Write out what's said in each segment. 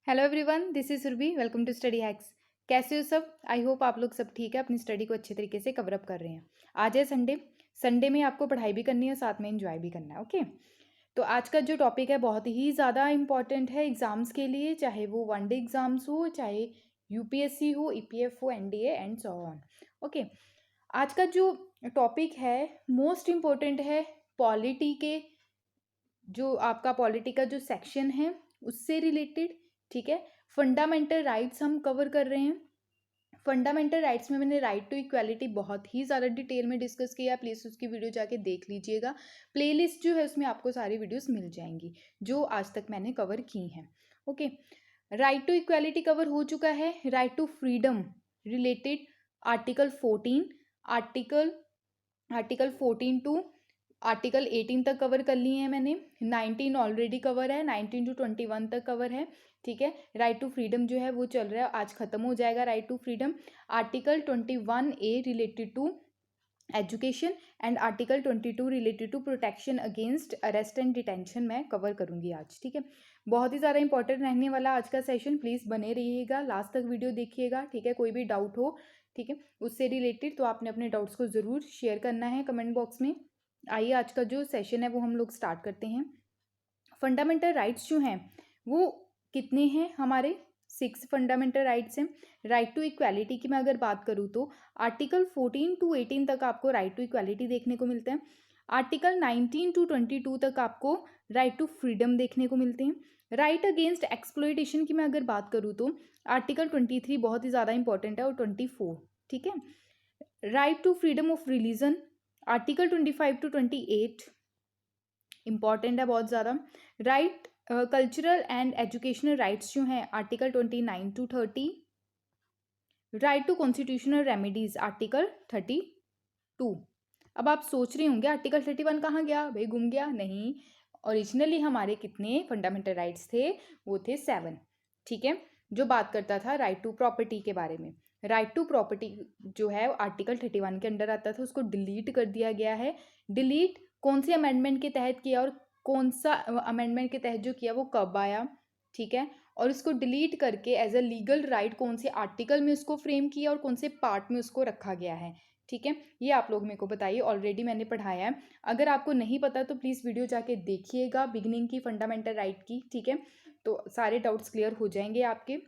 Hello everyone, this is Surabhi. Welcome to Study Hacks. कैसे हो सब? आई होप आप लोग सब ठीक है, अपनी स्टडी को अच्छे तरीके से कवर अप कर रहे हैं। आज है संडे। संडे में आपको पढ़ाई भी करनी है, साथ में एंजॉय भी करना है। ओके, तो आज का जो टॉपिक है बहुत ही ज़्यादा इंपॉर्टेंट है एग्जाम्स के लिए, चाहे वो वनडे एग्जाम्स हो, चाहे यूपीएससी हो, ईपीएफ हो, NDA and so on. Okay, आज का जो टॉपिक है मोस्ट इम्पोर्टेंट है पॉलिटी के, जो आपका पॉलिटी का जो सेक्शन है उससे रिलेटेड। ठीक है, फंडामेंटल राइट्स हम कवर कर रहे हैं। फंडामेंटल राइट्स में मैंने राइट टू इक्वालिटी बहुत ही ज़्यादा डिटेल में डिस्कस किया, प्लीज़ उसकी वीडियो जाके देख लीजिएगा। प्लेलिस्ट जो है उसमें आपको सारी वीडियोस मिल जाएंगी जो आज तक मैंने कवर की हैं। Okay, right to equality cover हो चुका है। Right to freedom related article 14, article 14 to article 18 तक कवर कर लिए हैं मैंने। 19 ऑलरेडी कवर है, 19 टू 21 तक कवर है। ठीक है, राइट टू फ्रीडम जो है वो चल रहा है, आज खत्म हो जाएगा right to freedom. Article 21A related to education and article 22 related to protection against arrest and detention मैं कवर करूंगी आज। ठीक है, बहुत ही ज़्यादा इंपॉर्टेंट रहने वाला आज का सेशन, प्लीज़ बने रहिएगा, लास्ट तक वीडियो देखिएगा। ठीक है, कोई भी डाउट हो ठीक है उससे रिलेटेड तो आपने अपने डाउट्स को ज़रूर शेयर करना है कमेंट बॉक्स में। आइए आज का जो सेशन है वो हम लोग स्टार्ट करते हैं। फंडामेंटल राइट्स जो हैं वो कितने हैं हमारे? 6 फंडामेंटल राइट्स हैं। राइट टू इक्वालिटी की मैं अगर बात करूँ तो आर्टिकल 14 टू 18 तक आपको राइट टू इक्वालिटी देखने को मिलता है। आर्टिकल 19 टू 22 तक आपको राइट टू फ्रीडम देखने को मिलते हैं। राइट अगेंस्ट एक्सप्लॉयटेशन की मैं अगर बात करूँ तो आर्टिकल 23 बहुत ही ज़्यादा इंपॉर्टेंट है, और 24। ठीक है, right to freedom of religion article 25 to 28 important है बहुत ज़्यादा। Right cultural and educational rights जो हैं article 29 to 30। Right to constitutional remedies article 32। अब आप सोच रहे होंगे आर्टिकल 31 कहाँ गया भाई, गुम गया? नहीं, ओरिजिनली हमारे कितने फंडामेंटल राइट्स थे? वो थे 7। ठीक है, जो बात करता था राइट टू प्रॉपर्टी के बारे में। राइट टू प्रॉपर्टी जो है आर्टिकल 31 के अंडर आता था, उसको डिलीट कर दिया गया है। डिलीट कौन सी अमेंडमेंट के तहत किया, और कौन सा अमेंडमेंट के तहत जो किया वो कब आया? ठीक है, और इसको डिलीट करके एज अ लीगल राइट कौन से आर्टिकल में उसको फ्रेम किया और कौन से पार्ट में उसको रखा गया है। ठीक है, ये आप लोग मेरे को बताइए, ऑलरेडी मैंने पढ़ाया है। अगर आपको नहीं पता तो प्लीज़ वीडियो जाके देखिएगा बिगिनिंग की फंडामेंटल राइट की। ठीक है, तो सारे डाउट्स क्लियर हो जाएंगे आपके,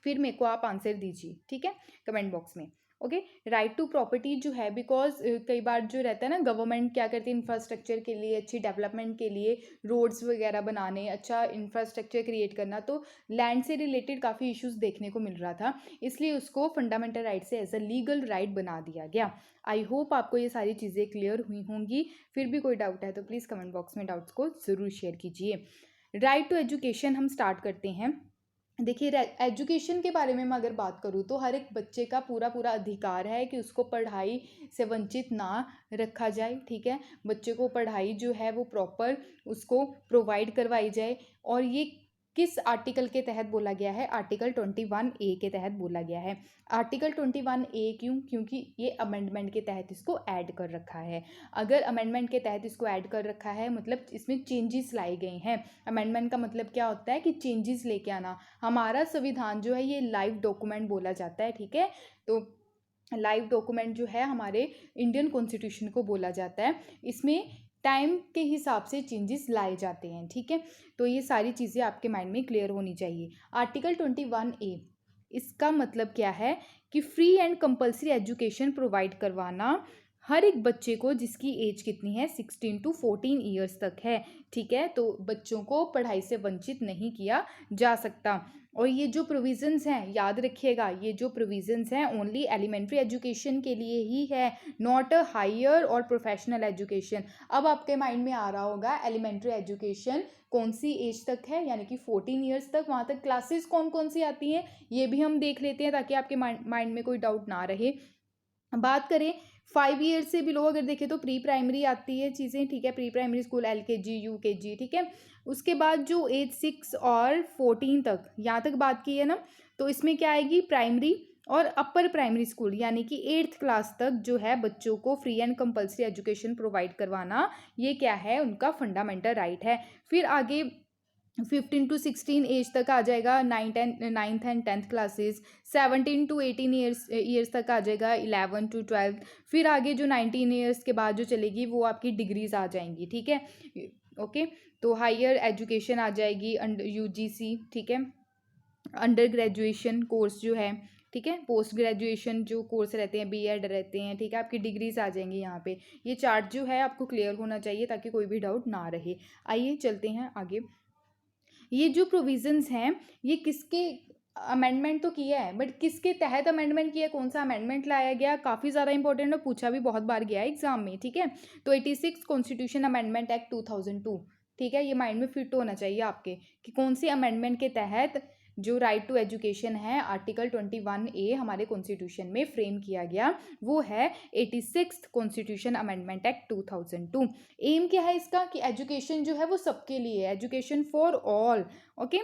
फिर मेरे को आप आंसर दीजिए। ठीक है, कमेंट बॉक्स में। ओके, राइट टू प्रॉपर्टी जो है, बिकॉज कई बार जो रहता है ना, गवर्नमेंट क्या करती है इंफ्रास्ट्रक्चर के लिए, अच्छी डेवलपमेंट के लिए, रोड्स वगैरह बनाने, अच्छा इंफ्रास्ट्रक्चर क्रिएट करना, तो लैंड से रिलेटेड काफ़ी इश्यूज देखने को मिल रहा था, इसलिए उसको फंडामेंटल राइट से एज अ लीगल राइट बना दिया गया। आई होप आपको ये सारी चीज़ें क्लियर हुई होंगी। फिर भी कोई डाउट है तो प्लीज़ कमेंट बॉक्स में डाउट्स को ज़रूर शेयर कीजिए। राइट टू एजुकेशन हम स्टार्ट करते हैं। देखिए, एजुकेशन के बारे में मैं अगर बात करूँ तो हर एक बच्चे का पूरा पूरा अधिकार है कि उसको पढ़ाई से वंचित ना रखा जाए। ठीक है, बच्चे को पढ़ाई जो है वो प्रॉपर उसको प्रोवाइड करवाई जाए। और ये किस आर्टिकल के तहत बोला गया है? आर्टिकल 21A के तहत बोला गया है। आर्टिकल 21A क्यों? क्योंकि ये अमेंडमेंट के तहत इसको ऐड कर रखा है। अगर अमेंडमेंट के तहत इसको ऐड कर रखा है मतलब इसमें चेंजेस लाए गए हैं। अमेंडमेंट का मतलब क्या होता है कि चेंजेस लेके आना। हमारा संविधान जो है ये लाइव डॉक्यूमेंट बोला जाता है। ठीक है, तो लाइव डॉक्यूमेंट जो है हमारे इंडियन कॉन्स्टिट्यूशन को बोला जाता है। इसमें टाइम के हिसाब से चेंजेस लाए जाते हैं। ठीक है, तो ये सारी चीज़ें आपके माइंड में क्लियर होनी चाहिए। आर्टिकल 21A, इसका मतलब क्या है कि free and compulsory education provide करवाना हर एक बच्चे को जिसकी एज कितनी है, 16 टू 14 ईयर्स तक है। ठीक है, तो बच्चों को पढ़ाई से वंचित नहीं किया जा सकता। और ये जो प्रोविजंस हैं याद रखिएगा, ये जो प्रोविजंस हैं ओनली एलिमेंट्री एजुकेशन के लिए ही है, नॉट अ हायर और प्रोफेशनल एजुकेशन। अब आपके माइंड में आ रहा होगा एलिमेंट्री एजुकेशन कौन सी एज तक है, यानी कि 14 ईयर्स तक। वहाँ तक क्लासेस कौन कौन सी आती हैं ये भी हम देख लेते हैं ताकि आपके माइंड में कोई डाउट ना रहे। बात करें 5 ईयर से बिलो अगर देखें तो प्री प्राइमरी आती है चीज़ें। ठीक है, pre primary school, LKG UKG। ठीक है, उसके बाद जो एज 6 और 14 तक, यहाँ तक बात की है ना, तो इसमें क्या आएगी? प्राइमरी और अपर प्राइमरी स्कूल, यानी कि 8th क्लास तक जो है बच्चों को free and compulsory education provide करवाना, ये क्या है? उनका फंडामेंटल राइट है। फिर आगे 15 to 16 एज तक आ जाएगा ninth and 10th classes. 17 to 18 years तक आ जाएगा 11 to 12। फिर आगे जो 19 ईयर्स के बाद जो चलेगी वो आपकी डिग्रीज आ जाएंगी, ठीक है। ओके, तो हायर एजुकेशन आ जाएगी अंडर यूजीसी, ठीक है। अंडर ग्रेजुएशन कोर्स जो है, ठीक है, पोस्ट ग्रेजुएशन जो कोर्स रहते हैं, बीएड रहते हैं, ठीक है, आपकी डिग्रीज आ जाएंगी यहाँ पे। ये चार्ट जो है आपको क्लियर होना चाहिए ताकि कोई भी डाउट ना रहे। आइए चलते हैं आगे। ये जो प्रोविजंस हैं ये किसके अमेंडमेंट तो किया है, बट किसके तहत अमेंडमेंट किया है, कौन सा अमेंडमेंट लाया गया, काफ़ी ज़्यादा इंपॉर्टेंट है, पूछा भी बहुत बार गया है एग्जाम में, ठीक है। तो 86 कॉन्स्टिट्यूशन अमेंडमेंट एक्ट 2002, ठीक है, ये माइंड में फिट होना चाहिए आपके कि कौन सी अमेंडमेंट के तहत जो राइट टू एजुकेशन है आर्टिकल 21A हमारे कॉन्स्टिट्यूशन में फ्रेम किया गया, वो है 86 कॉन्स्टिट्यूशन अमेंडमेंट एक्ट 2002। एम क्या है इसका कि एजुकेशन जो है वो सबके लिए, एजुकेशन फॉर ऑल। ओके,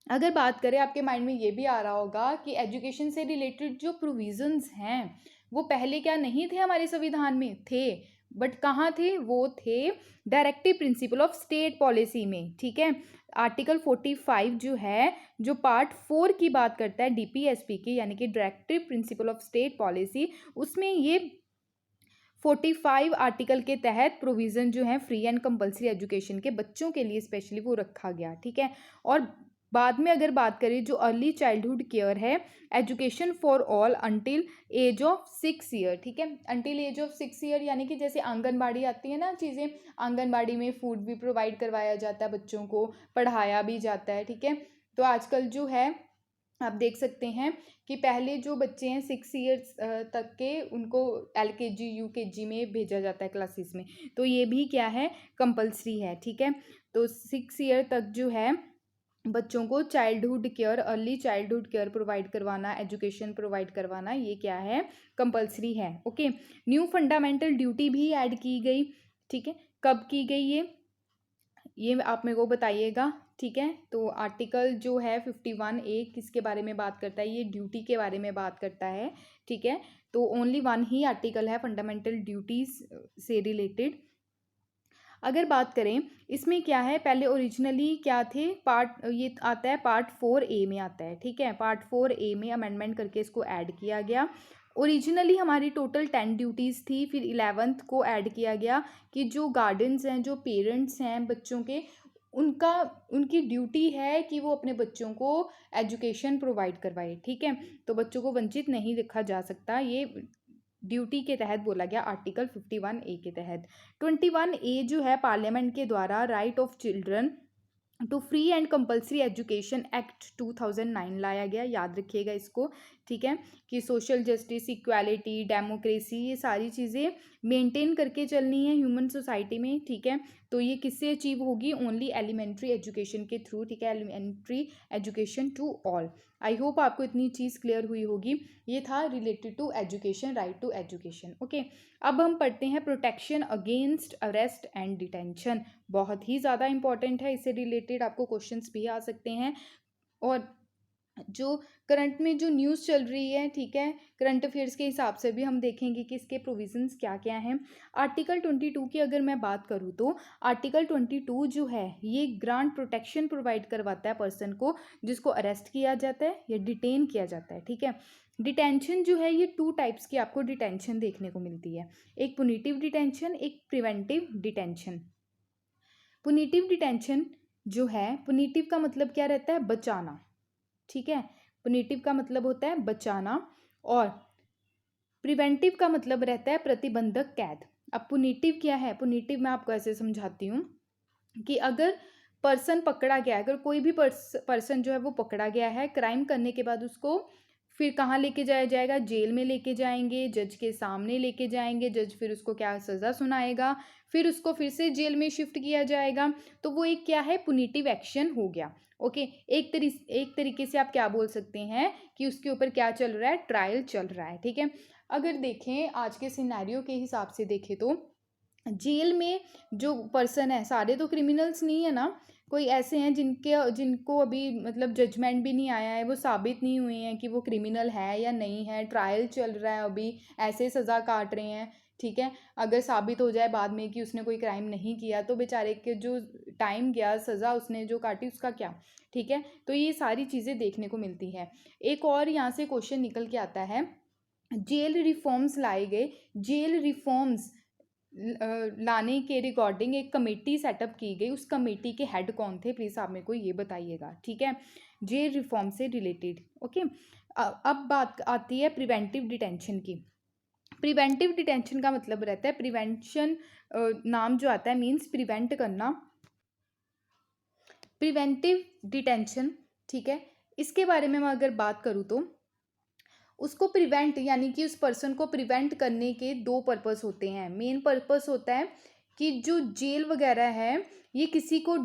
अगर बात करें आपके माइंड में ये भी आ रहा होगा कि एजुकेशन से रिलेटेड जो प्रोविजंस हैं वो पहले क्या नहीं थे हमारे संविधान में, थे, बट कहाँ थे, वो थे directive principle of state policy में, ठीक है। आर्टिकल 45 जो है, जो पार्ट 4 की बात करता है डीपीएसपी की, यानी कि directive principle of state policy, उसमें ये 45 आर्टिकल के तहत प्रोविज़न जो है फ्री एंड कंपलसरी एजुकेशन के बच्चों के लिए स्पेशली वो रखा गया, ठीक है। और बाद में अगर बात करें जो अर्ली चाइल्डहुड केयर है, education for all until age of 6 year, ठीक है, अंटिल एज ऑफ 6 ईयर, यानी कि जैसे आंगनबाड़ी आती है ना चीज़ें, आंगनबाड़ी में फूड भी प्रोवाइड करवाया जाता है, बच्चों को पढ़ाया भी जाता है, ठीक है। तो आजकल जो है आप देख सकते हैं कि पहले जो बच्चे हैं 6 ईयर्स तक के, उनको एलकेजी यूकेजी में भेजा जाता है क्लासेस में, तो ये भी क्या है, कंपलसरी है, ठीक है। तो 6 ईयर तक जो है बच्चों को childhood care, early childhood care provide करवाना, एजुकेशन प्रोवाइड करवाना, ये क्या है, कंपलसरी है। ओके, न्यू फंडामेंटल ड्यूटी भी ऐड की गई, ठीक है, कब की गई ये आप मेरे को बताइएगा, ठीक है। तो आर्टिकल जो है 51A किसके बारे में बात करता है, ये ड्यूटी के बारे में बात करता है, ठीक है। तो ओनली वन ही आर्टिकल है फंडामेंटल ड्यूटीज से रिलेटेड। अगर बात करें इसमें क्या है, पहले ओरिजिनली क्या थे, पार्ट ये आता है पार्ट 4A में आता है, ठीक है, पार्ट 4A में अमेंडमेंट करके इसको ऐड किया गया। ओरिजिनली हमारी टोटल 10 ड्यूटीज़ थी, फिर 11th को ऐड किया गया कि जो गार्डियंस हैं, जो पेरेंट्स हैं बच्चों के, उनकी ड्यूटी है कि वो अपने बच्चों को एजुकेशन प्रोवाइड करवाए, ठीक है। तो बच्चों को वंचित नहीं रखा जा सकता, ये ड्यूटी के तहत बोला गया आर्टिकल 51A के तहत। 21A जो है पार्लियामेंट के द्वारा right of children to free and compulsory education act 2009 लाया गया, याद रखिएगा इसको, ठीक है, कि सोशल जस्टिस, इक्वालिटी, डेमोक्रेसी, ये सारी चीज़ें मेंटेन करके चलनी है ह्यूमन सोसाइटी में, ठीक है। तो ये किससे अचीव होगी, ओनली एलिमेंट्री एजुकेशन के थ्रू, ठीक है, elementary education to all. I hope आपको इतनी चीज़ क्लियर हुई होगी। ये था related to education, right to education. Okay, अब हम पढ़ते हैं protection against arrest and detention, बहुत ही ज़्यादा इंपॉर्टेंट है, इससे रिलेटेड आपको क्वेश्चंस भी आ सकते हैं। और जो करंट में जो न्यूज़ चल रही है, ठीक है, करंट अफेयर्स के हिसाब से भी हम देखेंगे कि इसके प्रोविजंस क्या क्या हैं। आर्टिकल 22 की अगर मैं बात करूँ तो आर्टिकल 22 जो है ये ग्रांट प्रोटेक्शन प्रोवाइड करवाता है पर्सन को जिसको अरेस्ट किया जाता है या डिटेन किया जाता है, ठीक है। डिटेंशन जो है ये 2 टाइप्स की आपको डिटेंशन देखने को मिलती है, एक पुनिटिव डिटेंशन, एक प्रिवेंटिव डिटेंशन। पुनिटिव डिटेंशन जो है, पुनिटिव का मतलब क्या रहता है, बचाना, ठीक है, पुनिटिव का मतलब होता है बचाना, और प्रिवेंटिव का मतलब रहता है प्रतिबंधक कैद। अब पुनिटिव क्या है, पुनिटिव मैं आपको ऐसे समझाती हूँ कि अगर पर्सन पकड़ा गया है, अगर कोई भी पर्सन जो है वो पकड़ा गया है क्राइम करने के बाद, उसको फिर कहाँ लेके जाया जाएगा, जेल में लेके जाएंगे, जज के सामने लेके जाएंगे, जज फिर उसको क्या सज़ा सुनाएगा, फिर उसको फिर से जेल में शिफ्ट किया जाएगा, तो वो एक क्या है, पुनिटिव एक्शन हो गया। ओके, एक तरीके से आप क्या बोल सकते हैं कि उसके ऊपर क्या चल रहा है, ट्रायल चल रहा है, ठीक है। अगर देखें आज के सिनेरियो के हिसाब से देखें तो जेल में जो पर्सन है, सारे तो क्रिमिनल्स नहीं है ना, कोई ऐसे हैं जिनको अभी मतलब जजमेंट भी नहीं आया है, वो साबित नहीं हुए हैं कि वो क्रिमिनल है या नहीं है, ट्रायल चल रहा है अभी, ऐसे सज़ा काट रहे हैं, ठीक है। अगर साबित हो जाए बाद में कि उसने कोई क्राइम नहीं किया तो बेचारे के जो टाइम गया, सज़ा उसने जो काटी, उसका क्या, ठीक है। तो ये सारी चीज़ें देखने को मिलती है। एक और यहाँ से क्वेश्चन निकल के आता है, जेल रिफॉर्म्स लाए गए, जेल रिफॉर्म्स लाने के रिकॉर्डिंग एक कमेटी सेटअप की गई, उस कमेटी के हेड कौन थे, प्लीज़ आप मेरे को ये बताइएगा, ठीक है। जेल रिफॉर्म से रिलेटेड, ओके। अब बात आती है प्रिवेंटिव डिटेंशन की। प्रिवेंटिव डिटेंशन का मतलब रहता है, प्रिवेंशन नाम जो आता है मीन्स प्रिवेंट करना, प्रिवेंटिव डिटेंशन, ठीक है। इसके बारे में मैं अगर बात करूँ तो उसको प्रिवेंट यानी कि उस पर्सन को प्रिवेंट करने के दो पर्पस होते हैं। मेन पर्पस होता है कि जो जेल वगैरह है ये किसी को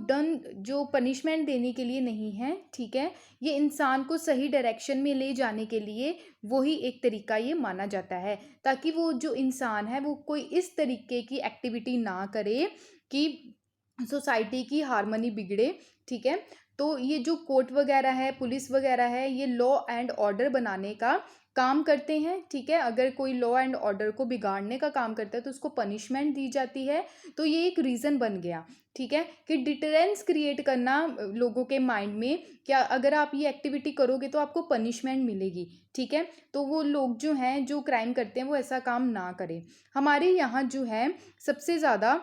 जो पनिशमेंट देने के लिए नहीं है, ठीक है। ये इंसान को सही डायरेक्शन में ले जाने के लिए वही एक तरीका ये माना जाता है, ताकि वो जो इंसान है वो कोई इस तरीके की एक्टिविटी ना करे कि सोसाइटी की हार्मनी बिगड़े, ठीक है। तो ये जो कोर्ट वगैरह है, पुलिस वगैरह है, ये लॉ एंड ऑर्डर बनाने का काम करते हैं, ठीक है। अगर कोई लॉ एंड ऑर्डर को बिगाड़ने का काम करता है तो उसको पनिशमेंट दी जाती है। तो ये एक रीज़न बन गया, ठीक है, कि डिटरेंस क्रिएट करना लोगों के माइंड में, क्या अगर आप ये एक्टिविटी करोगे तो आपको पनिशमेंट मिलेगी, ठीक है। तो वो लोग जो हैं जो क्राइम करते हैं वो ऐसा काम ना करें। हमारे यहाँ जो है सबसे ज़्यादा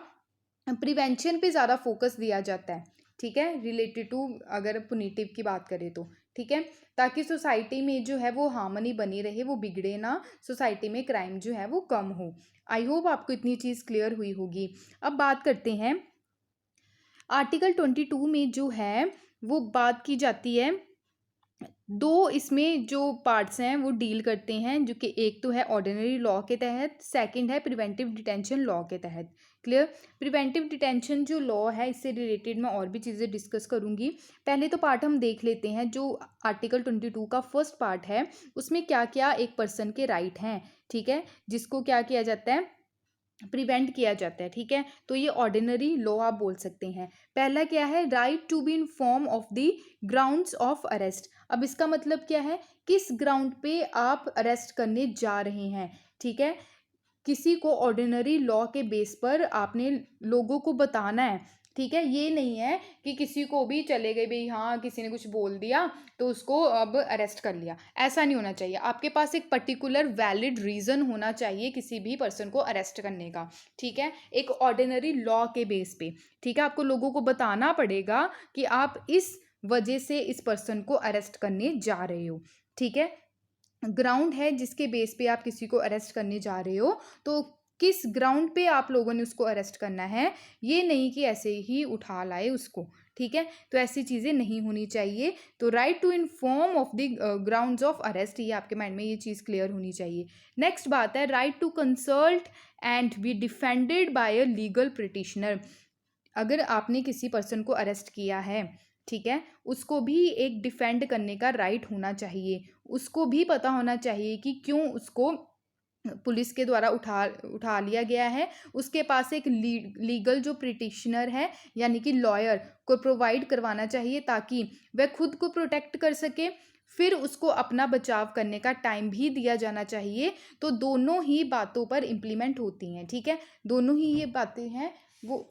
प्रिवेंशन पे ज़्यादा फोकस दिया जाता है, ठीक है, रिलेटेड टू अगर पुनिटिव की बात करें तो, ठीक है, ताकि सोसाइटी में जो है वो हार्मनी बनी रहे, वो बिगड़े ना, सोसाइटी में क्राइम जो है वो कम हो। आई होप आपको इतनी चीज़ क्लियर हुई होगी। अब बात करते हैं आर्टिकल 22 में जो है वो बात की जाती है, दो इसमें जो पार्ट्स हैं वो डील करते हैं, जो कि एक तो है ऑर्डिनरी लॉ के तहत, सेकंड है प्रिवेंटिव डिटेंशन लॉ के तहत। क्लियर। प्रिवेंटिव डिटेंशन जो लॉ है इससे रिलेटेड मैं और भी चीज़ें डिस्कस करूंगी। पहले तो पार्ट हम देख लेते हैं, जो आर्टिकल 22 का फर्स्ट पार्ट है उसमें क्या क्या एक पर्सन के राइट हैं, ठीक है, जिसको क्या किया जाता है, प्रिवेंट किया जाता है, ठीक है। तो ये ऑर्डिनरी लॉ आप बोल सकते हैं। पहला क्या है, right to be inform of the grounds of arrest. अब इसका मतलब क्या है, किस ग्राउंड पे आप अरेस्ट करने जा रहे हैं, ठीक है। किसी को ऑर्डिनरी लॉ के बेस पर आपने लोगों को बताना है, ठीक है। ये नहीं है कि किसी को भी चले गए भाई, हाँ किसी ने कुछ बोल दिया तो उसको अब अरेस्ट कर लिया, ऐसा नहीं होना चाहिए। आपके पास एक पर्टिकुलर वैलिड रीज़न होना चाहिए किसी भी पर्सन को अरेस्ट करने का, ठीक है, एक ऑर्डिनरी लॉ के बेस पे, ठीक है। आपको लोगों को बताना पड़ेगा कि आप इस वजह से इस पर्सन को अरेस्ट करने जा रहे हो, ठीक है। ग्राउंड है जिसके बेस पे आप किसी को अरेस्ट करने जा रहे हो, तो किस ग्राउंड पे आप लोगों ने उसको अरेस्ट करना है, ये नहीं कि ऐसे ही उठा लाए उसको, ठीक है। तो ऐसी चीज़ें नहीं होनी चाहिए। तो right to inform of the grounds of arrest, ये आपके माइंड में ये चीज़ क्लियर होनी चाहिए। नेक्स्ट बात है right to consult and be defended by a legal petitioner. अगर आपने किसी पर्सन को अरेस्ट किया है, ठीक है, उसको भी एक डिफेंड करने का राइट होना चाहिए। उसको भी पता होना चाहिए कि क्यों उसको पुलिस के द्वारा उठा लिया गया है। उसके पास एक लीगल जो पिटिशनर है यानी कि लॉयर को प्रोवाइड करवाना चाहिए, ताकि वह खुद को प्रोटेक्ट कर सके, फिर उसको अपना बचाव करने का टाइम भी दिया जाना चाहिए। तो दोनों ही बातों पर इम्प्लीमेंट होती हैं, ठीक है, दोनों ही ये बातें हैं वो।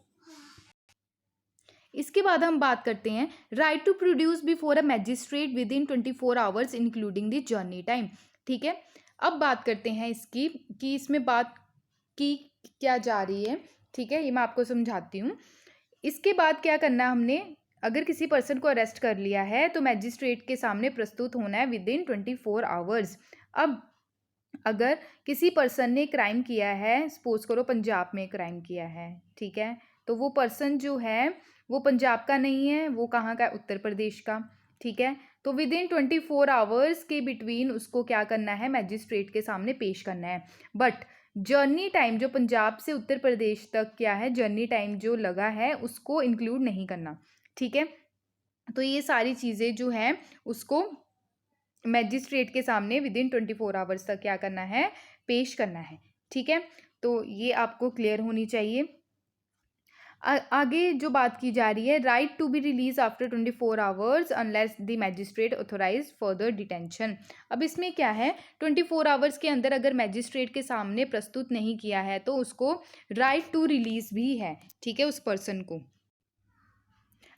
इसके बाद हम बात करते हैं right to produce before a magistrate with in 24 hours including the journey time, ठीक है। अब बात करते हैं इसकी कि इसमें बात की क्या जा रही है, ठीक है, ये मैं आपको समझाती हूँ। इसके बाद क्या करना है हमने, अगर किसी पर्सन को अरेस्ट कर लिया है तो मैजिस्ट्रेट के सामने प्रस्तुत होना है विद इन 24 आवर्स। अब अगर किसी पर्सन ने क्राइम किया है, सपोज करो पंजाब में क्राइम किया है, ठीक है, तो वो पर्सन जो है वो पंजाब का नहीं है, वो कहाँ का है, उत्तर प्रदेश का, ठीक है। तो विद इन 24 आवर्स के बिटवीन उसको क्या करना है, मैजिस्ट्रेट के सामने पेश करना है। बट जर्नी टाइम जो पंजाब से उत्तर प्रदेश तक क्या है, जर्नी टाइम जो लगा है उसको इंक्लूड नहीं करना, ठीक है। तो ये सारी चीज़ें जो हैं उसको मैजिस्ट्रेट के सामने विद इन 24 आवर्स तक क्या करना है, पेश करना है, ठीक है। तो ये आपको क्लियर होनी चाहिए। आगे जो बात की जा रही है, right to be release after 24 hours unless the magistrate authorise further detention. अब इसमें क्या है, 24 आवर्स के अंदर अगर मैजिस्ट्रेट के सामने प्रस्तुत नहीं किया है तो उसको राइट टू रिलीज भी है, ठीक है, उस पर्सन को।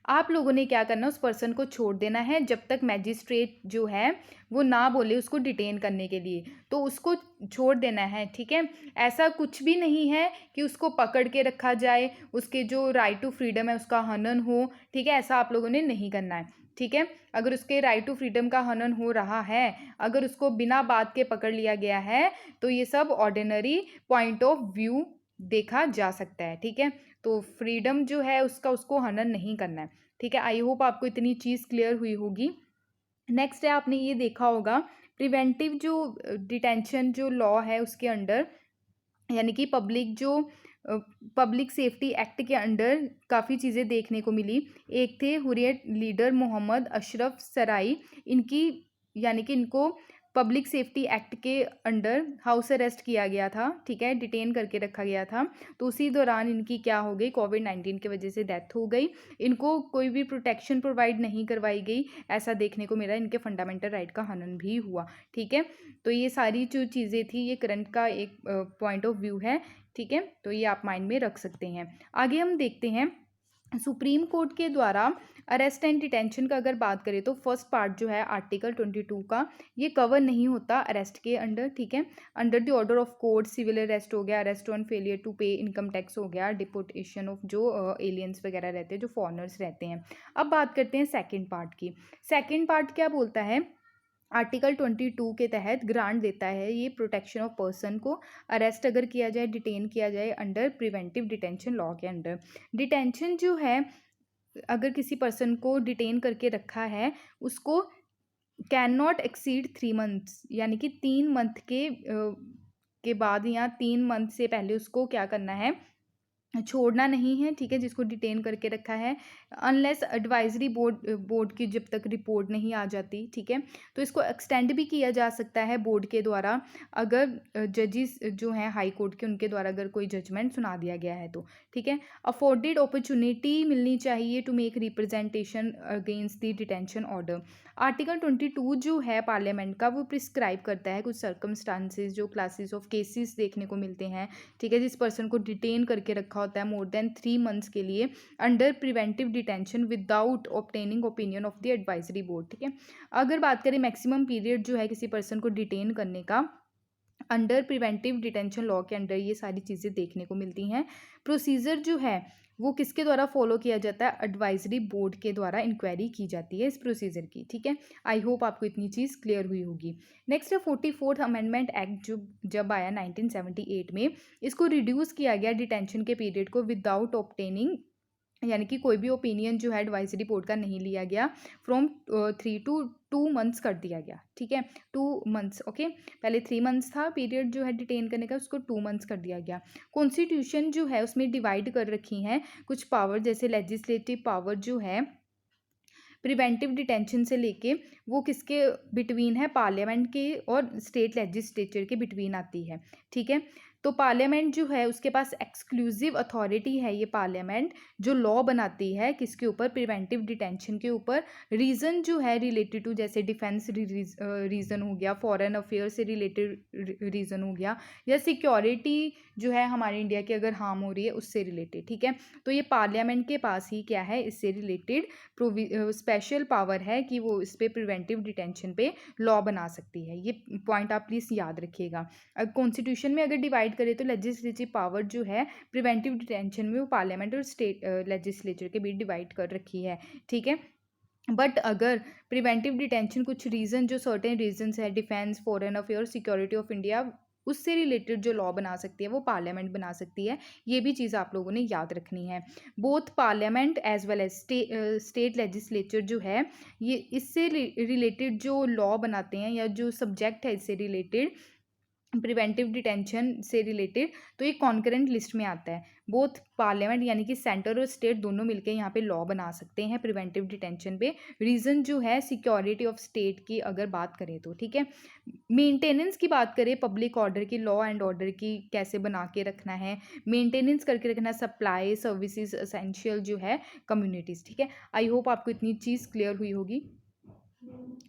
आप लोगों ने क्या करना है, उस पर्सन को छोड़ देना है जब तक मैजिस्ट्रेट जो है वो ना बोले उसको डिटेन करने के लिए, तो उसको छोड़ देना है, ठीक है। ऐसा कुछ भी नहीं है कि उसको पकड़ के रखा जाए, उसके जो राइट टू फ्रीडम है उसका हनन हो, ठीक है, ऐसा आप लोगों ने नहीं करना है, ठीक है। अगर उसके राइट टू फ्रीडम का हनन हो रहा है, अगर उसको बिना बात के पकड़ लिया गया है, तो ये सब ऑर्डिनरी पॉइंट ऑफ व्यू देखा जा सकता है, ठीक है। तो फ्रीडम जो है उसका उसको हनन नहीं करना है, ठीक है। आई होप आपको इतनी चीज़ क्लियर हुई होगी। नेक्स्ट है, आपने ये देखा होगा प्रिवेंटिव जो डिटेंशन जो लॉ है उसके अंडर, यानी कि पब्लिक सेफ्टी एक्ट के अंडर काफ़ी चीज़ें देखने को मिली। एक थे हुर्रियत लीडर मोहम्मद अशरफ सराई, इनकी यानी कि इनको पब्लिक सेफ्टी एक्ट के अंडर हाउस अरेस्ट किया गया था, ठीक है, डिटेन करके रखा गया था। तो उसी दौरान इनकी क्या हो गई, कोविड-19 की वजह से डेथ हो गई। इनको कोई भी प्रोटेक्शन प्रोवाइड नहीं करवाई गई, ऐसा देखने को मिला। इनके फंडामेंटल राइट का हनन भी हुआ, ठीक है। तो ये सारी जो चीज़ें थी, ये करंट का एक पॉइंट ऑफ व्यू है, ठीक है। तो ये आप माइंड में रख सकते हैं। आगे हम देखते हैं सुप्रीम कोर्ट के द्वारा अरेस्ट एंड डिटेंशन का अगर बात करें तो फर्स्ट पार्ट जो है आर्टिकल 22 का, ये कवर नहीं होता अरेस्ट के अंडर, ठीक है। Under the order of court civil arrest हो गया, arrest on failure to pay income tax हो गया, डिपोर्टेशन ऑफ जो एलियंस वगैरह रहते हैं, जो फॉरेनर्स रहते हैं। अब बात करते हैं सेकेंड पार्ट की। सेकेंड पार्ट क्या बोलता है, आर्टिकल 22 के तहत ग्रांट देता है ये प्रोटेक्शन ऑफ पर्सन को, अरेस्ट अगर किया जाए, डिटेन किया जाए अंडर प्रिवेंटिव डिटेंशन लॉ के अंडर। डिटेंशन जो है, अगर किसी पर्सन को डिटेन करके रखा है, उसको कैन नॉट एक्सीड 3 मंथ्स, यानी कि 3 मंथ के बाद या 3 मंथ से पहले उसको क्या करना है, छोड़ना नहीं है, ठीक है, जिसको डिटेन करके रखा है, अनलेस एडवाइजरी बोर्ड की जब तक रिपोर्ट नहीं आ जाती, ठीक है। तो इसको एक्सटेंड भी किया जा सकता है बोर्ड के द्वारा, अगर जजिस जो हैं हाई कोर्ट के, उनके द्वारा अगर कोई जजमेंट सुना दिया गया है तो, ठीक है। अफोर्डेड अपॉर्चुनिटी मिलनी चाहिए to make representation against the detention order. Article 22 जो है पार्लियामेंट का, वो प्रिस्क्राइब करता है कुछ सर्कमस्टांसेस, जो क्लासेस ऑफ केसेस देखने को मिलते हैं, ठीक है, जिस पर्सन को डिटेन करके रखा होता है मोर देन 3 मंथ्स के लिए under preventive detention without obtaining opinion of the advisory board, ठीक है। अगर बात करें मैक्सिमम पीरियड जो है किसी पर्सन को डिटेन करने का अंडर प्रिवेंटिव डिटेंशन लॉ के अंडर, ये सारी चीज़ें देखने को मिलती हैं। प्रोसीजर जो है वो किसके द्वारा फॉलो किया जाता है, एडवाइजरी बोर्ड के द्वारा इंक्वायरी की जाती है इस प्रोसीजर की, ठीक है। आई होप आपको इतनी चीज़ क्लियर हुई होगी। नेक्स्ट है 44th अमेंडमेंट एक्ट, जो जब आया 1978 में, इसको रिड्यूस किया गया डिटेंशन के पीरियड को विदाउट ऑब्टेनिंग, यानी कि कोई भी ओपिनियन जो है एडवाइजरी बोर्ड का नहीं लिया गया, फ्रॉम 3 to 2 मंथ्स कर दिया गया, ठीक है, 2 मंथ्स, ओके। पहले 3 मंथ्स था पीरियड जो है डिटेन करने का, उसको 2 मंथ्स कर दिया गया। कॉन्स्टिट्यूशन जो है उसमें डिवाइड कर रखी हैं कुछ पावर, जैसे लेजिस्लेटिव पावर जो है प्रिवेंटिव डिटेंशन से लेके वो किसके बिटवीन है, पार्लियामेंट के और स्टेट लेजिस्लेचर के बिटवीन आती है, ठीक है। तो पार्लियामेंट जो है उसके पास एक्सक्लूसिव अथॉरिटी है, ये पार्लियामेंट जो लॉ बनाती है किसके ऊपर, प्रिवेंटिव डिटेंशन के ऊपर। रीज़न जो है रिलेटेड टू, जैसे डिफेंस रीज़न हो गया, फॉरेन अफेयर से रिलेटेड रीज़न हो गया, या सिक्योरिटी जो है हमारे इंडिया की अगर हार्म हो रही है उससे रिलेटेड, ठीक है। तो ये पार्लियामेंट के पास ही क्या है, इससे रिलेटेड स्पेशल पावर है कि वो इस पर प्रिवेंटिव डिटेंशन पे लॉ बना सकती है। ये पॉइंट आप प्लीज़ याद रखिएगा। कॉन्स्टिट्यूशन में अगर डिवाइड करें तो लेजिस्लेटिव पावर जो है प्रिवेंटिव डिटेंशन में वो पार्लियामेंट और स्टेट लेजिस्लेचर के बीच डिवाइड कर रखी है, ठीक है। बट अगर प्रिवेंटिव डिटेंशन कुछ रीज़न, जो सर्टेन रीजन्स है, defence, foreign affair, security of India, उससे रिलेटेड जो लॉ बना सकती है वो पार्लियामेंट बना सकती है। ये भी चीज़ आप लोगों ने याद रखनी है। Both parliament as well as state legislature जो है, ये इससे रिलेटेड जो लॉ बनाते हैं या जो सब्जेक्ट है इससे रिलेटेड, प्रिवेंटिव डिटेंशन से रिलेटेड, तो ये कॉन्करेंट लिस्ट में आता है। बोथ पार्लियामेंट यानी कि सेंटर और स्टेट दोनों मिलकर यहाँ पे लॉ बना सकते हैं प्रिवेंटिव डिटेंशन पे। रीज़न जो है सिक्योरिटी ऑफ स्टेट की अगर बात करें तो, ठीक है। मेंटेनेंस की बात करें, पब्लिक ऑर्डर की, लॉ एंड ऑर्डर की कैसे बना के रखना है, मेंटेनेंस करके रखना, सप्लाई सर्विसेज एसेंशियल जो है कम्युनिटीज़, ठीक है। आई होप आपको इतनी चीज़ क्लियर हुई होगी।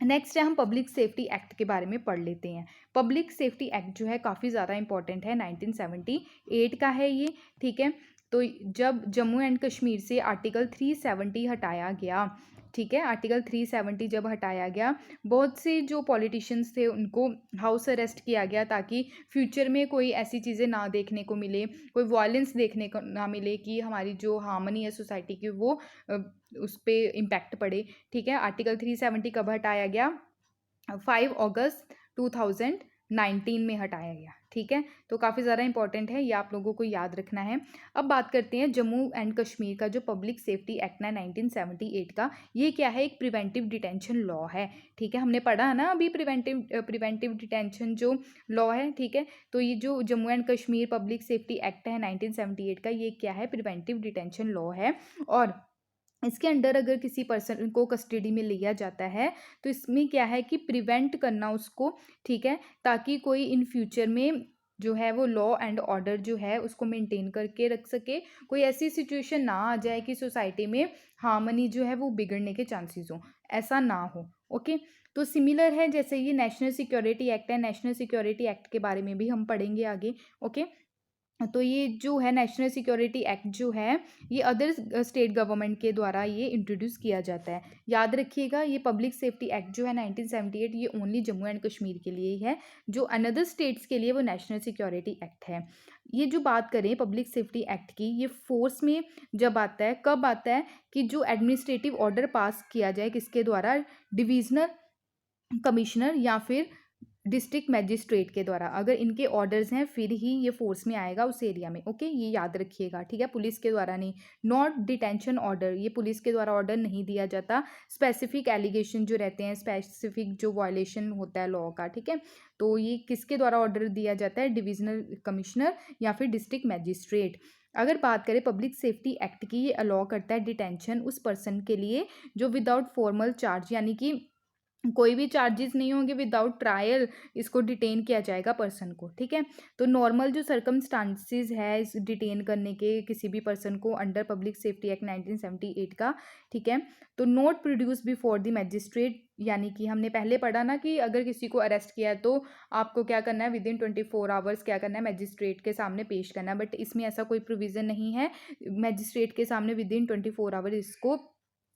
नेक्स्ट है हम पब्लिक सेफ्टी एक्ट के बारे में पढ़ लेते हैं। पब्लिक सेफ्टी एक्ट जो है काफ़ी ज़्यादा इंपॉर्टेंट है, 1978 का है ये, ठीक है। तो जब जम्मू एंड कश्मीर से आर्टिकल 370 हटाया गया, ठीक है, आर्टिकल 370 जब हटाया गया, बहुत से जो पॉलिटिशियंस थे उनको हाउस अरेस्ट किया गया ताकि फ्यूचर में कोई ऐसी चीज़ें ना देखने को मिले, कोई वायलेंस देखने को ना मिले कि हमारी जो हार्मनी है सोसाइटी की वो उस पर इम्पैक्ट पड़े, ठीक है। आर्टिकल 370 कब हटाया गया? 5 अगस्त 2019 में हटाया गया, ठीक है। तो काफ़ी ज़्यादा इंपॉर्टेंट है, ये आप लोगों को याद रखना है। अब बात करते हैं जम्मू एंड कश्मीर का जो पब्लिक सेफ्टी एक्ट है 1978 का, ये क्या है? एक प्रिवेंटिव डिटेंशन लॉ है, ठीक है। हमने पढ़ा है ना अभी प्रिवेंटिव डिटेंशन जो लॉ है, ठीक है। तो ये जो Jammu and Kashmir public safety act है 1978 का, ये क्या है? प्रिवेंटिव डिटेंशन लॉ है। और इसके अंडर अगर किसी पर्सन को कस्टडी में लिया जाता है तो इसमें क्या है कि प्रिवेंट करना उसको, ठीक है, ताकि कोई इन फ्यूचर में जो है वो लॉ एंड ऑर्डर जो है उसको मेंटेन करके रख सके, कोई ऐसी सिचुएशन ना आ जाए कि सोसाइटी में हार्मनी जो है वो बिगड़ने के चांसेस हो, ऐसा ना हो। ओके, तो सिमिलर है जैसे ये नेशनल सिक्योरिटी एक्ट है, नेशनल सिक्योरिटी एक्ट के बारे में भी हम पढ़ेंगे आगे। ओके, तो ये जो है नेशनल सिक्योरिटी एक्ट जो है ये अदर स्टेट गवर्नमेंट के द्वारा ये इंट्रोड्यूस किया जाता है। याद रखिएगा ये पब्लिक सेफ्टी एक्ट जो है 1978 ये ओनली जम्मू एंड कश्मीर के लिए ही है, जो अनदर स्टेट्स के लिए वो नेशनल सिक्योरिटी एक्ट है। ये जो बात करें पब्लिक सेफ्टी एक्ट की, ये फोर्स में जब आता है, कब आता है कि जो एडमिनिस्ट्रेटिव ऑर्डर पास किया जाए किसके द्वारा? डिविजनल कमिश्नर या फिर डिस्ट्रिक्ट मैजिस्ट्रेट के द्वारा, अगर इनके ऑर्डर्स हैं फिर ही ये फोर्स में आएगा उस एरिया में। ओके, ये याद रखिएगा, ठीक है। पुलिस के द्वारा नहीं, नॉट डिटेंशन ऑर्डर, ये पुलिस के द्वारा ऑर्डर नहीं दिया जाता। स्पेसिफिक एलिगेशन जो रहते हैं, स्पेसिफिक जो वायलेशन होता है लॉ का, ठीक है, तो ये किसके द्वारा ऑर्डर दिया जाता है? डिविजनल कमिश्नर या फिर डिस्ट्रिक्ट मैजिस्ट्रेट। अगर बात करें पब्लिक सेफ्टी एक्ट की, ये अलाउ करता है डिटेंशन उस पर्सन के लिए जो विदाउट फॉर्मल चार्ज, यानी कि कोई भी चार्जेस नहीं होंगे, विदाउट ट्रायल इसको डिटेन किया जाएगा पर्सन को, ठीक है। तो नॉर्मल जो सर्कमस्टांसिस है इस डिटेन करने के किसी भी पर्सन को अंडर पब्लिक सेफ्टी एक्ट 1978 का, ठीक है, तो note produce before the magistrate, यानी कि हमने पहले पढ़ा ना कि अगर किसी को अरेस्ट किया है तो आपको क्या करना है? विद इन 24 आवर्स क्या करना है? मैजिस्ट्रेट के सामने पेश करना है। बट इसमें ऐसा कोई प्रोविज़न नहीं है, मैजिस्ट्रेट के सामने विद इन 24 आवर इसको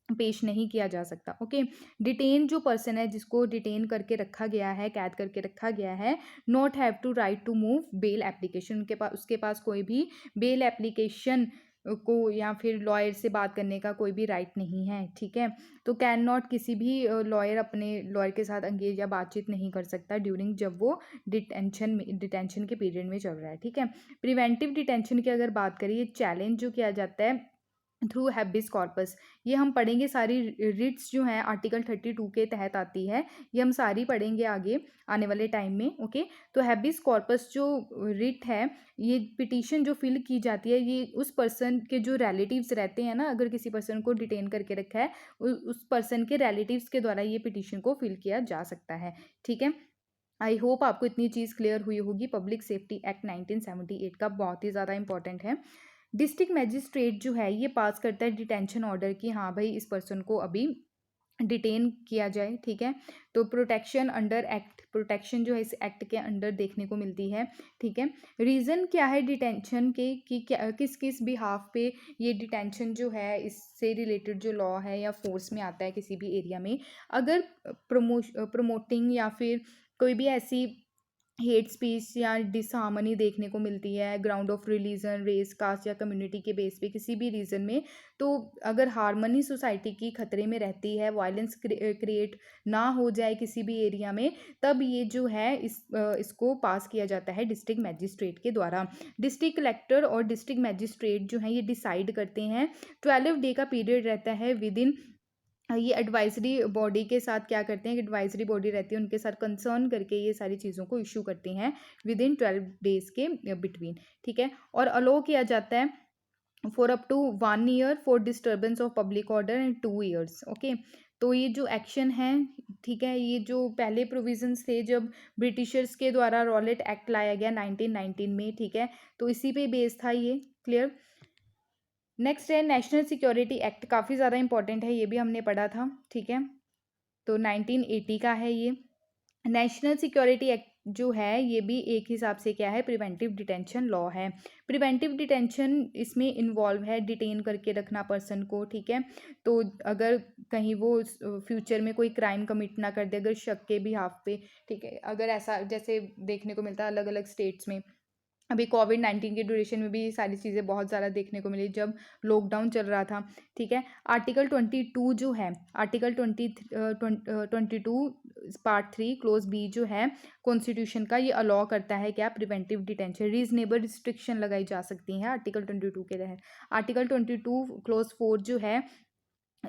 पेश नहीं किया जा सकता। ओके, डिटेन जो पर्सन है जिसको डिटेन करके रखा गया है, कैद करके रखा गया है, not have to right to move bail application, उनके पास उसके पास कोई भी बेल एप्लीकेशन को या फिर लॉयर से बात करने का कोई भी राइट नहीं है, ठीक है। तो कैन नॉट, किसी भी लॉयर अपने लॉयर के साथ अंगेज या बातचीत नहीं कर सकता ड्यूरिंग जब वो डिटेंशन के पीरियड में चल रहा है, ठीक है। प्रिवेंटिव डिटेंशन की अगर बात करें, ये चैलेंज जो किया जाता है थ्रू हैबिस कॉर्पस, ये हम पढ़ेंगे सारी रिट्स जो हैं आर्टिकल 32 के तहत आती है, ये हम सारी पढ़ेंगे आगे आने वाले टाइम में। ओके, तो हैबिस कॉर्पस जो रिट है, ये पिटीशन जो फिल की जाती है, ये उस पर्सन के जो रिलेटिव्स रहते हैं ना, अगर किसी पर्सन को डिटेन करके रखा है उस पर्सन के रिलेटिव्स के द्वारा ये पिटीशन को फिल किया जा सकता है, ठीक है। आई होप आपको इतनी चीज़ क्लियर हुई होगी। पब्लिक सेफ्टी एक्ट 1978 का बहुत ही ज़्यादा इंपॉर्टेंट है। डिस्ट्रिक्ट मैजिस्ट्रेट जो है ये पास करता है डिटेंशन ऑर्डर कि हाँ भाई इस पर्सन को अभी डिटेन किया जाए, ठीक है। तो प्रोटेक्शन अंडर एक्ट, प्रोटेक्शन जो है इस एक्ट के अंडर देखने को मिलती है, ठीक है। रीज़न क्या है डिटेंशन के कि क्या किस किस बिहाफ पे ये डिटेंशन जो है इससे रिलेटेड जो लॉ है या फोर्स में आता है किसी भी एरिया में, अगर प्रमोटिंग या फिर कोई भी ऐसी हेट स्पीच या डिसहार्मनी देखने को मिलती है ground of religion, race, caste या कम्युनिटी के बेस पे किसी भी रीजन में, तो अगर हार्मनी सोसाइटी की खतरे में रहती है, वायलेंस क्रिएट ना हो जाए किसी भी एरिया में, तब ये जो है इसको पास किया जाता है डिस्ट्रिक्ट मैजिस्ट्रेट के द्वारा। डिस्ट्रिक्ट कलेक्टर और डिस्ट्रिक्ट मैजिस्ट्रेट जो है ये डिसाइड करते हैं। 12 डे का पीरियड रहता है विद इन ये एडवाइजरी बॉडी के साथ क्या करते हैं, एडवाइजरी बॉडी रहती है उनके साथ कंसर्न करके ये सारी चीज़ों को इशू करते हैं विद इन 12 डेज के बिटवीन, ठीक है। और अलो किया जाता है for up to 1 year for disturbance of public order and 2 years, okay. तो ये जो एक्शन है, ठीक है, ये जो पहले प्रोविजंस थे जब ब्रिटिशर्स के द्वारा रॉलेट एक्ट लाया गया 1919 में, ठीक है, तो इसी पे बेस था ये, क्लियर। नेक्स्ट है नेशनल सिक्योरिटी एक्ट, काफ़ी ज़्यादा इंपॉर्टेंट है, ये भी हमने पढ़ा था, ठीक है। तो 1980 का है ये। नेशनल सिक्योरिटी एक्ट जो है ये भी एक हिसाब से क्या है, प्रिवेंटिव डिटेंशन लॉ है। प्रिवेंटिव डिटेंशन इसमें इन्वॉल्व है डिटेन करके रखना पर्सन को, ठीक है। तो अगर कहीं वो फ्यूचर में कोई क्राइम कमिट ना कर दे, अगर शक के बिहाफ पे, ठीक है, अगर ऐसा जैसे देखने को मिलता है अलग अलग स्टेट्स में, अभी कोविड-19 के ड्यूरेशन में भी ये सारी चीज़ें बहुत ज़्यादा देखने को मिली जब लॉकडाउन चल रहा था, ठीक है। आर्टिकल 22 जो है, आर्टिकल 22 पार्ट 3 क्लोज बी जो है कॉन्स्टिट्यूशन का, ये अलाउ करता है क्या, प्रिवेंटिव डिटेंशन, रीजनेबल रिस्ट्रिक्शन लगाई जा सकती हैं आर्टिकल 22 के तहत। आर्टिकल 22 क्लोज 4 जो है,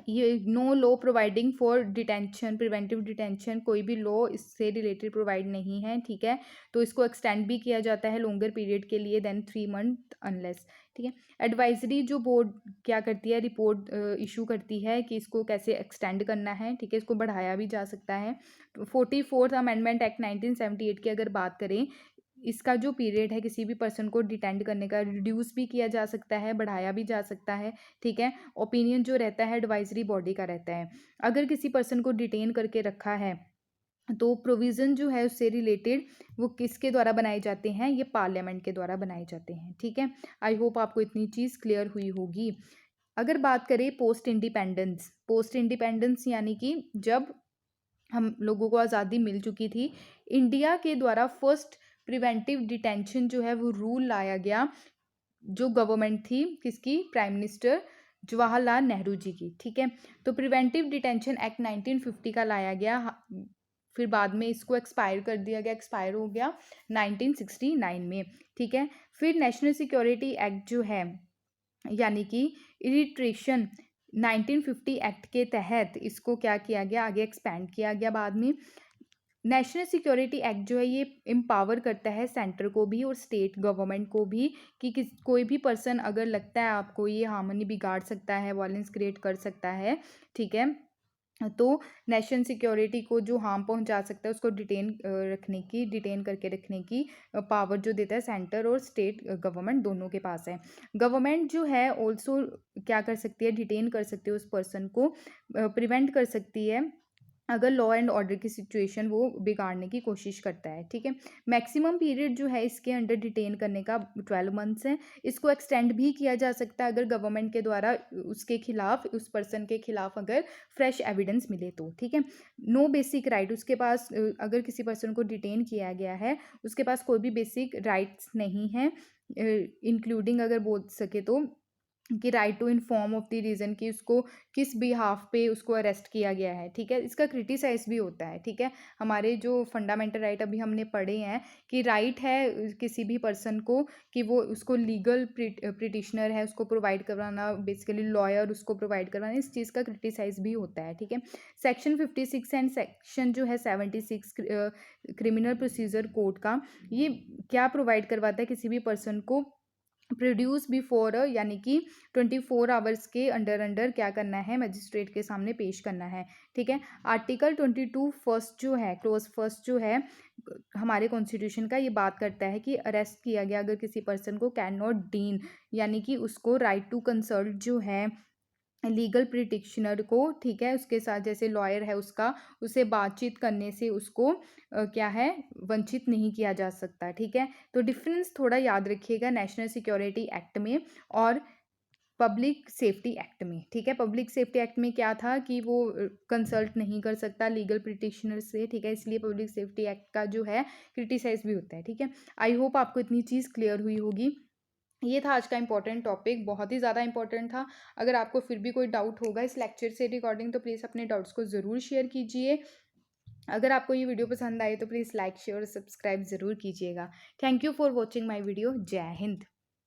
ये no law providing for detention, preventive detention, कोई भी लॉ इससे रिलेटेड प्रोवाइड नहीं है, ठीक है। तो इसको एक्सटेंड भी किया जाता है लॉन्गर पीरियड के लिए देन 3 मंथ अनलेस, ठीक है। एडवाइजरी जो बोर्ड क्या करती है, रिपोर्ट इशू करती है कि इसको कैसे एक्सटेंड करना है, ठीक है, इसको बढ़ाया भी जा सकता है। 44th अमेंडमेंट एक्ट 1978 की अगर बात करें, इसका जो पीरियड है किसी भी पर्सन को डिटेंड करने का रिड्यूस भी किया जा सकता है, बढ़ाया भी जा सकता है, ठीक है। ओपिनियन जो रहता है एडवाइजरी बॉडी का रहता है। अगर किसी पर्सन को डिटेन करके रखा है तो प्रोविज़न जो है उससे रिलेटेड वो किसके द्वारा बनाए जाते हैं, ये पार्लियामेंट के द्वारा बनाए जाते हैं, ठीक है। आई होप आपको इतनी चीज़ क्लियर हुई होगी। अगर बात करें पोस्ट इंडिपेंडेंस, पोस्ट इंडिपेंडेंस यानी कि जब हम लोगों को आज़ादी मिल चुकी थी, इंडिया के द्वारा फर्स्ट प्रिवेंटिव डिटेंशन जो है वो रूल लाया गया, जो गवर्नमेंट थी किसकी, प्राइम मिनिस्टर जवाहरलाल नेहरू जी की, ठीक है। तो प्रिवेंटिव डिटेंशन एक्ट 1950 का लाया गया, फिर बाद में इसको एक्सपायर कर दिया गया, एक्सपायर हो गया 1969 में, ठीक है। फिर नेशनल सिक्योरिटी एक्ट जो है यानी कि इलिट्रेशन 1950 एक्ट के तहत इसको क्या किया गया, आगे एक्सपेंड किया गया बाद में। नेशनल सिक्योरिटी एक्ट जो है ये एम्पावर करता है सेंटर को भी और स्टेट गवर्नमेंट को भी कि कोई भी पर्सन अगर लगता है आपको ये हार्मनी बिगाड़ सकता है, वायलेंस क्रिएट कर सकता है, ठीक है, तो नेशनल सिक्योरिटी को जो हार्म पहुंचा सकता है उसको डिटेन करके रखने की पावर जो देता है सेंटर और स्टेट गवर्नमेंट दोनों के पास है। गवर्नमेंट जो है ऑल्सो क्या कर सकती है, डिटेन कर सकती है उस पर्सन को, प्रिवेंट कर सकती है अगर लॉ एंड ऑर्डर की सिचुएशन वो बिगाड़ने की कोशिश करता है, ठीक है। मैक्सिमम पीरियड जो है इसके अंडर डिटेन करने का 12 मंथ्स है। इसको एक्सटेंड भी किया जा सकता है अगर गवर्नमेंट के द्वारा उसके खिलाफ, उस पर्सन के खिलाफ अगर फ्रेश एविडेंस मिले तो, ठीक है। नो बेसिक राइट, उसके पास अगर किसी पर्सन को डिटेन किया गया है उसके पास कोई भी बेसिक राइट्स नहीं है, इंक्लूडिंग अगर बोल सके तो कि right to inform of the reason कि उसको किस बिहाफ पे उसको अरेस्ट किया गया है, ठीक है। इसका क्रिटिसाइज भी होता है, ठीक है। हमारे जो फंडामेंटल राइट अभी हमने पढ़े हैं कि राइट है किसी भी पर्सन को कि वो उसको लीगल पिटिशनर है उसको प्रोवाइड करवाना, बेसिकली लॉयर उसको प्रोवाइड करवाना, इस चीज़ का क्रिटिसाइज भी होता है, ठीक है। सेक्शन 56 एंड सेक्शन जो है 76 क्रिमिनल प्रोसीजर कोड का, ये क्या प्रोवाइड करवाता है, किसी भी पर्सन को प्रोड्यूस बिफोर यानी कि 24 आवर्स के अंडर क्या करना है, मजिस्ट्रेट के सामने पेश करना है, ठीक है। आर्टिकल 22 फर्स्ट जो है, क्लोज फर्स्ट जो है हमारे कॉन्स्टिट्यूशन का, ये बात करता है कि अरेस्ट किया गया अगर किसी पर्सन को कैन नॉट डीन यानी कि उसको राइट टू कंसल्ट जो है लीगल प्रिटिशनर को, ठीक है, उसके साथ जैसे लॉयर है उसका, उसे बातचीत करने से उसको क्या है, वंचित नहीं किया जा सकता, ठीक है। तो डिफरेंस थोड़ा याद रखिएगा नेशनल सिक्योरिटी एक्ट में और पब्लिक सेफ्टी एक्ट में, ठीक है। पब्लिक सेफ्टी एक्ट में क्या था कि वो कंसल्ट नहीं कर सकता लीगल प्रिटिशनर से, ठीक है, इसलिए पब्लिक सेफ्टी एक्ट का जो है क्रिटिसाइज भी होता है, ठीक है। आई होप आपको इतनी चीज़ क्लियर हुई होगी। ये था आज का इंपॉर्टेंट टॉपिक, बहुत ही ज़्यादा इंपॉर्टेंट था। अगर आपको फिर भी कोई डाउट होगा इस लेक्चर से रिगार्डिंग तो प्लीज़ अपने डाउट्स को ज़रूर शेयर कीजिए। अगर आपको ये वीडियो पसंद आए तो प्लीज़ लाइक शेयर और सब्सक्राइब ज़रूर कीजिएगा। Thank you for watching my video. जय हिंद।